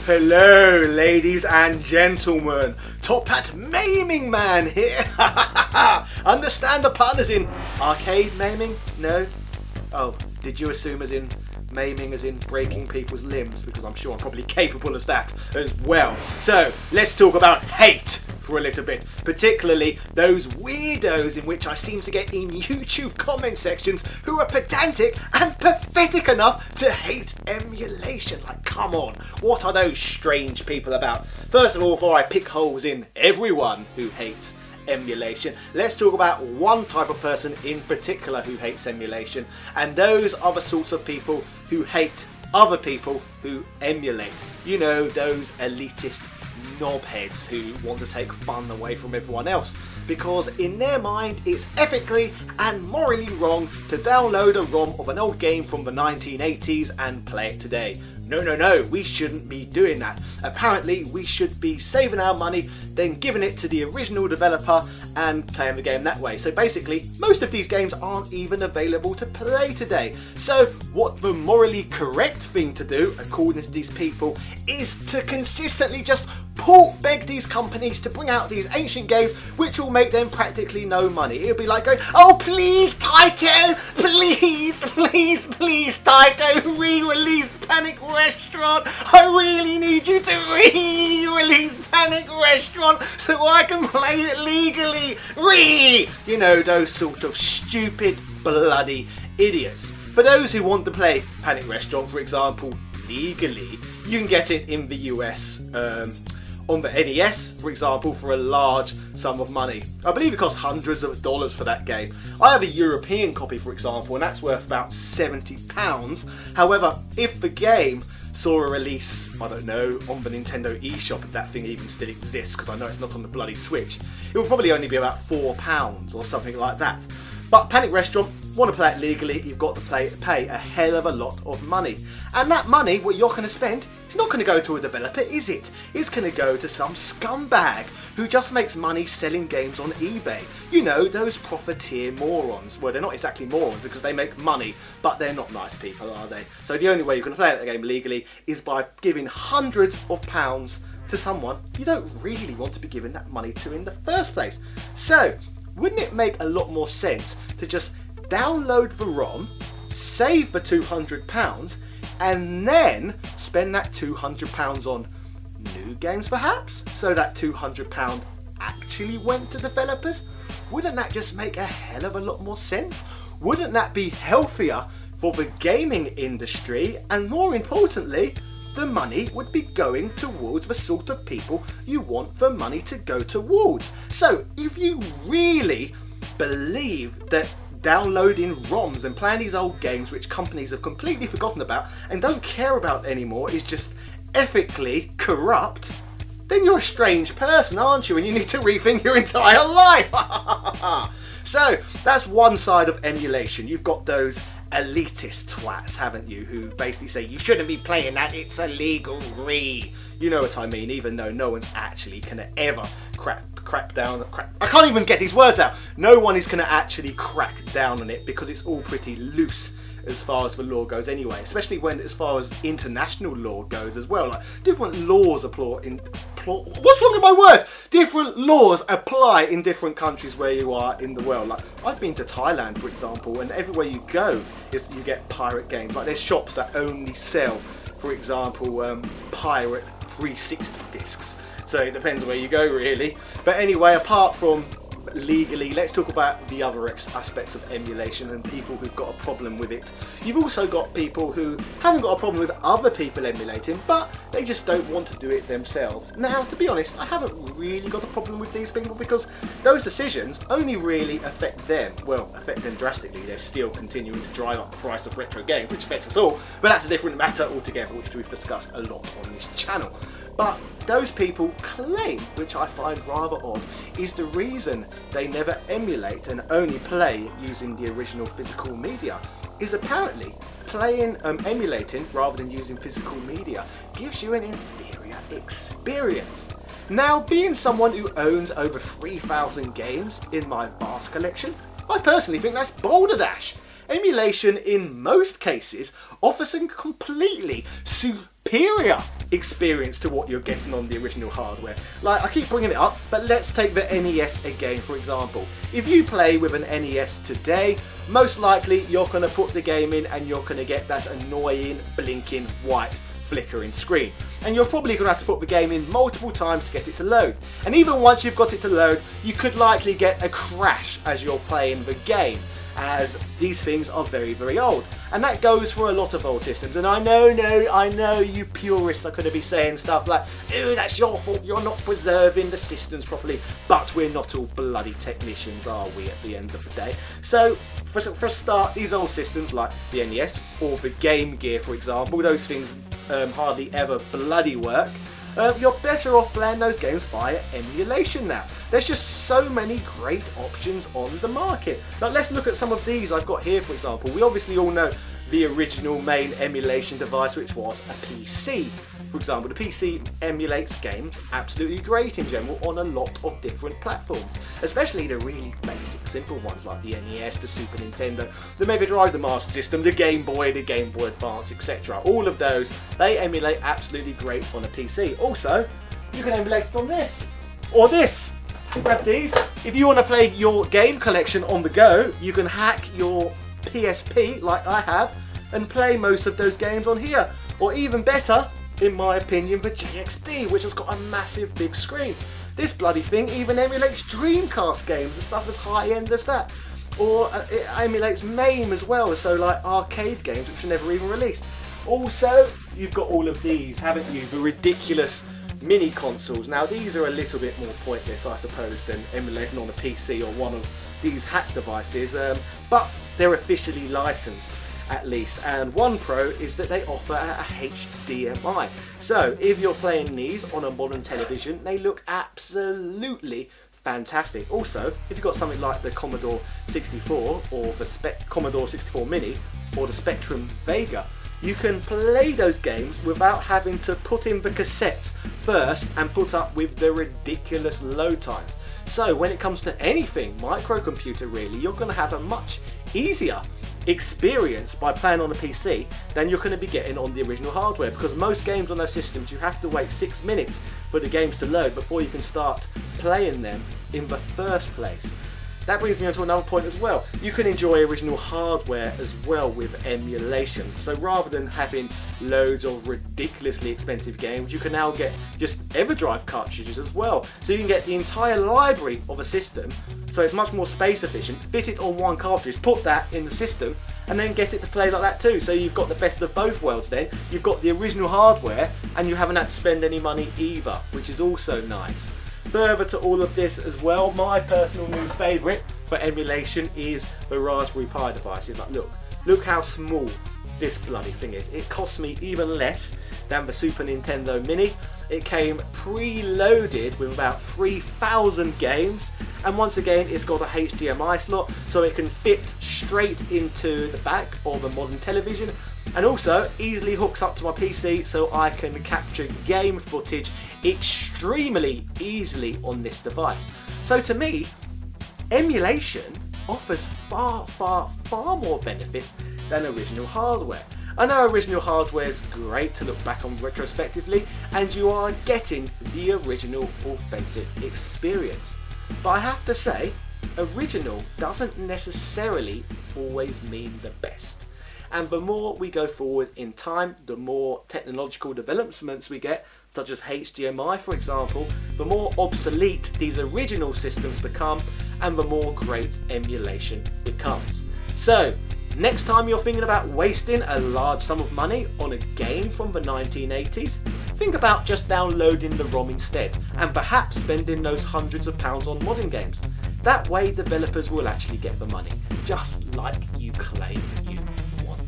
Hello, ladies and gentlemen. Top Hat Maiming Man here. Understand the pun as in arcade maiming? No? Oh, did you assume as in maiming as in breaking people's limbs? Because I'm sure I'm probably capable of that as well. So, let's talk about hate for a little bit, particularly those weirdos in which I seem to get in YouTube comment sections who are pedantic and pathetic enough to hate emulation. Like, come on, what are those strange people about? First of all, before I pick holes in everyone who hates emulation, let's talk about one type of person in particular who hates emulation, and those are the sorts of people who hate other people who emulate. You know, those elitist knobheads who want to take fun away from everyone else, because in their mind it's ethically and morally wrong to download a ROM of an old game from the 1980s and play it today. No, we shouldn't be doing that. Apparently we should be saving our money, then giving it to the original developer and playing the game that way. So basically, most of these games aren't even available to play today. So what the morally correct thing to do, according to these people, is to consistently just port beg these companies to bring out these ancient games which will make them practically no money. It'll be like going, oh please Taito, please Taito, re-release Panic Restaurant. I really need you to re-release Panic Restaurant so I can play it legally. You know, those sort of stupid bloody idiots. For those who want to play Panic Restaurant, for example, legally, you can get it in the US on the NES, for example, for a large sum of money. I believe it costs hundreds of dollars for that game. I have a European copy, for example, and that's worth about £70. However, if the game saw a release, I don't know, on the Nintendo eShop, if that thing even still exists, because I know it's not on the bloody Switch, it would probably only be about £4 or something like that. But Panic Restaurant, want to play it legally, you've got to pay a hell of a lot of money. And that money, what you're going to spend, it's not going to go to a developer, is it? It's going to go to some scumbag who just makes money selling games on eBay. You know, those profiteer morons. Well, they're not exactly morons because they make money, but they're not nice people, are they? So the only way you can play that game legally is by giving hundreds of pounds to someone you don't really want to be giving that money to in the first place. So, wouldn't it make a lot more sense to just download the ROM, save the £200, and then spend that £200 on new games perhaps? So that £200 actually went to developers? Wouldn't that just make a hell of a lot more sense? Wouldn't that be healthier for the gaming industry? And more importantly, the money would be going towards the sort of people you want the money to go towards. So if you really believe that downloading ROMs and playing these old games which companies have completely forgotten about and don't care about anymore is just ethically corrupt, then you're a strange person, aren't you? And you need to rethink your entire life. So that's one side of emulation. You've got those elitist twats, haven't you, who basically say you shouldn't be playing that, it's illegal. You know what I mean, even though no one's actually gonna ever crack down. I can't even get these words out. No one is gonna actually crack down on it because it's all pretty loose as far as the law goes anyway, especially when as far as international law goes as well. Like, different laws apply in what's wrong with my words? Different laws apply in different countries where you are in the world. Like, I've been to Thailand, for example, and everywhere you go is you get pirate games. Like, there's shops that only sell, for example, pirate 360 discs. So it depends where you go, really. But anyway, apart from legally, let's talk about the other aspects of emulation and people who've got a problem with it. You've also got people who haven't got a problem with other people emulating, but they just don't want to do it themselves. Now, to be honest, I haven't really got a problem with these people because those decisions only really affect them. Well, affect them drastically. They're still continuing to drive up the price of retro games, which affects us all, but that's a different matter altogether, which we've discussed a lot on this channel. But those people claim, which I find rather odd, is the reason they never emulate and only play using the original physical media is apparently emulating rather than using physical media gives you an inferior experience. Now, being someone who owns over 3,000 games in my vast collection, I personally think that's balderdash. Emulation in most cases offers a completely superior experience to what you're getting on the original hardware. Like, I keep bringing it up, but let's take the NES again, for example. If you play with an NES today, most likely you're going to put the game in and you're going to get that annoying blinking white flickering screen. And you're probably going to have to put the game in multiple times to get it to load. And even once you've got it to load, you could likely get a crash as you're playing the game, as these things are very, very old. And that goes for a lot of old systems. And I know you purists are going to be saying stuff like, oh, that's your fault, you're not preserving the systems properly. But we're not all bloody technicians, are we, at the end of the day? So, for a start, these old systems like the NES or the Game Gear, for example, those things hardly ever bloody work. You're better off playing those games via emulation now. There's just so many great options on the market. Now let's look at some of these I've got here, for example. We obviously all know the original main emulation device, which was a PC. For example, the PC emulates games absolutely great in general on a lot of different platforms, especially the really basic, simple ones like the NES, the Super Nintendo, the Mega Drive, the Master System, the Game Boy Advance, etc. All of those, they emulate absolutely great on a PC. Also, you can emulate it on this, or this. Grab these. If you want to play your game collection on the go, you can hack your PSP, like I have, and play most of those games on here. Or even better, in my opinion, the GXD, which has got a massive big screen. This bloody thing even emulates Dreamcast games and stuff as high-end as that. Or it emulates MAME as well, so like arcade games which are never even released. Also, you've got all of these, haven't you? The ridiculous mini consoles. Now these are a little bit more pointless, I suppose, than emulating on a PC or one of these hack devices, but they're officially licensed at least. And one pro is that they offer a HDMI. So if you're playing these on a modern television, they look absolutely fantastic. Also, if you've got something like the Commodore 64 or the Commodore 64 Mini or the Spectrum Vega, you can play those games without having to put in the cassettes first and put up with the ridiculous load times. So when it comes to anything microcomputer really, you're going to have a much easier experience by playing on a PC than you're going to be getting on the original hardware, because most games on those systems you have to wait 6 minutes for the games to load before you can start playing them in the first place. That brings me on to another point as well. You can enjoy original hardware as well with emulation. So rather than having loads of ridiculously expensive games, you can now get just EverDrive cartridges as well. So you can get the entire library of a system, so it's much more space efficient, fit it on one cartridge, put that in the system, and then get it to play like that too. So you've got the best of both worlds then. You've got the original hardware and you haven't had to spend any money either, which is also nice. Further to all of this as well, my personal new favourite for emulation is the Raspberry Pi devices. Like, look how small this bloody thing is. It cost me even less than the Super Nintendo Mini. It came preloaded with about 3,000 games, and once again it's got a HDMI slot so it can fit straight into the back of a modern television, and also easily hooks up to my PC so I can capture game footage extremely easily on this device. So to me, emulation offers far more benefits than original hardware. I know original hardware is great to look back on retrospectively, and you are getting the original authentic experience. But I have to say, original doesn't necessarily always mean the best. And the more we go forward in time, the more technological developments we get, such as HDMI for example, the more obsolete these original systems become and the more great emulation becomes. So, next time you're thinking about wasting a large sum of money on a game from the 1980s, think about just downloading the ROM instead and perhaps spending those hundreds of pounds on modern games. That way developers will actually get the money, just like you claim you want.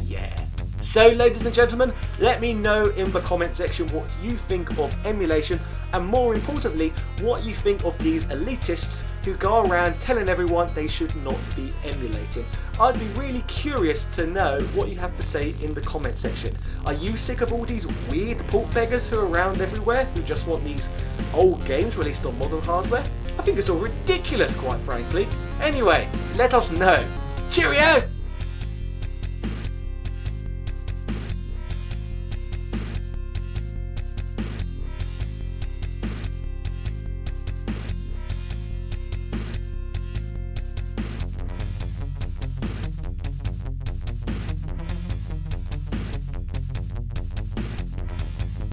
Yeah. So ladies and gentlemen, let me know in the comment section what you think of emulation, and more importantly, what you think of these elitists who go around telling everyone they should not be emulating. I'd be really curious to know what you have to say in the comment section. Are you sick of all these weird port beggars who are around everywhere who just want these old games released on modern hardware? I think it's all ridiculous, quite frankly. Anyway, let us know. Cheerio!